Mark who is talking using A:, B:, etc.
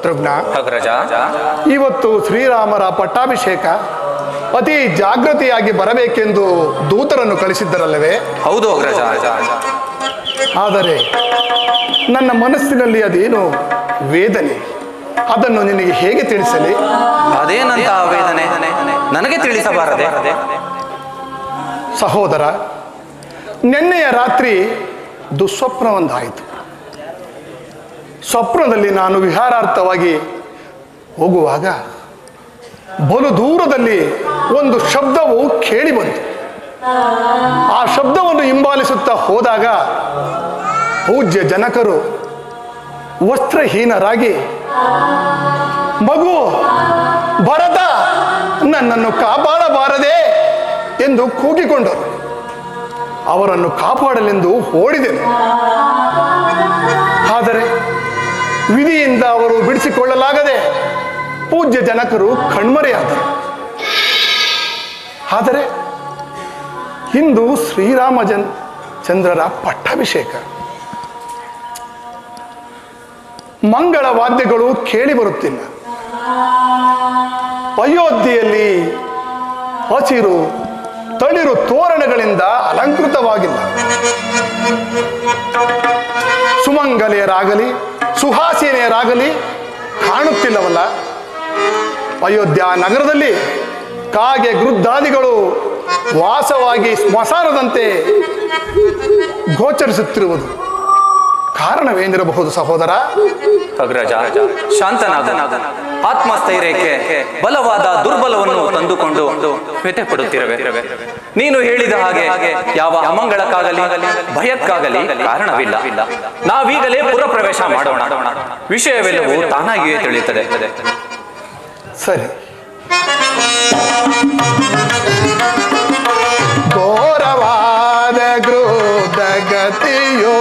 A: ಶತ್ರುಘ್ನ,
B: ಅಗ್ರಜ,
A: ಇವತ್ತು ಶ್ರೀರಾಮರ ಪಟ್ಟಾಭಿಷೇಕ. ಅತಿ ಜಾಗೃತಿಯಾಗಿ ಬರಬೇಕೆಂದು ದೂತರನ್ನು ಕಳಿಸಿದ್ದರಲ್ಲವೇ?
B: ಹೌದು ಅಗ್ರಜ.
A: ಆದರೆ ನನ್ನ ಮನಸ್ಸಿನಲ್ಲಿ ಅದೇನು ವೇದನೆ, ಅದನ್ನು ನಿನಗೆ ಹೇಗೆ ತಿಳಿಸಲಿ?
B: ಅದೇನಂತ ವೇದನೆ ನನಗೆ ತಿಳಿಸಬಾರದೆ?
A: ಸಹೋದರ, ನಿನ್ನೆಯ ರಾತ್ರಿ ದುಸ್ವಪ್ನವೊಂದಾಯಿತು. ಸ್ವಪ್ನದಲ್ಲಿ ನಾನು ವಿಹಾರಾರ್ಥವಾಗಿ ಹೋಗುವಾಗ ಬಲು ದೂರದಲ್ಲಿ ಒಂದು ಶಬ್ದವು ಕೇಳಿ ಬಂತು. ಆ ಶಬ್ದವನ್ನು ಹಿಂಬಾಲಿಸುತ್ತಾ ಹೋದಾಗ ಪೂಜ್ಯ ಜನಕರು ವಸ್ತ್ರಹೀನರಾಗಿ, ಮಗು ಭರತ, ನನ್ನನ್ನು ಕಾಪಾಡಬಾರದೆ ಎಂದು ಕೂಗಿಕೊಂಡರು. ಅವರನ್ನು ಕಾಪಾಡಲೆಂದು ಓಡಿದೆನು. ಆದರೆ ವಿಧಿಯಿಂದ ಅವರು ಬಿಡಿಸಿಕೊಳ್ಳಲಾಗದೆ ಪೂಜ್ಯ ಜನಕರು ಕಣ್ಮರೆಯಾದರು. ಆದರೆ ಇಂದು ಚಂದ್ರರ ಪಟ್ಟಾಭಿಷೇಕ. ಮಂಗಳ ವಾದ್ಯಗಳು ಕೇಳಿ ಬರುತ್ತಿಲ್ಲ. ಅಯೋಧ್ಯೆಯಲ್ಲಿ ಹಸಿರು ತಳಿರು ತೋರಣಗಳಿಂದ ಅಲಂಕೃತವಾಗಿಲ್ಲ. ಸುಮಂಗಲೆಯರಾಗಲಿ ಸುಹಾಸಿನಿಯರಾಗಲಿ ಕಾಣುತ್ತಿಲ್ಲವಲ್ಲ. ಅಯೋಧ್ಯ ನಗರದಲ್ಲಿ ಕಾಗೆ ಗೃದ್ಧಾದಿಗಳು ವಾಸವಾಗಿ ಸ್ಮಶಾನದಂತೆ ಗೋಚರಿಸುತ್ತಿರುವುದು ಕಾರಣವೇನಿರಬಹುದು ಸಹೋದರ?
B: ಅಗ್ರಜ, ಶಾಂತನಾದ, ಆತ್ಮಸ್ಥೈರ್ಯಕ್ಕೆ ಬಲವಾದ ದುರ್ಬಲವನ್ನು ತಂದುಕೊಂಡು ವ್ಯಥೆ ಪಡುತ್ತಿರವೆ. ನೀನು ಹೇಳಿದ ಹಾಗೆ ಯಾವ ಅಮಂಗಳಕ್ಕಾಗಲಿ ಭಯಕ್ಕಾಗಲಿ ಕಾರಣವಿಲ್ಲ. ನಾವೀಗಲೇ ಪುರ ಪ್ರವೇಶ ಮಾಡೋಣ. ವಿಷಯವೆಲ್ಲವೂ ತಾನಾಗಿಯೇ ತಿಳಿಯುತ್ತದೆ.
A: ಸರಿ. ಘೋರವಾದ ಗೃಹದ ಗತಿಯೋ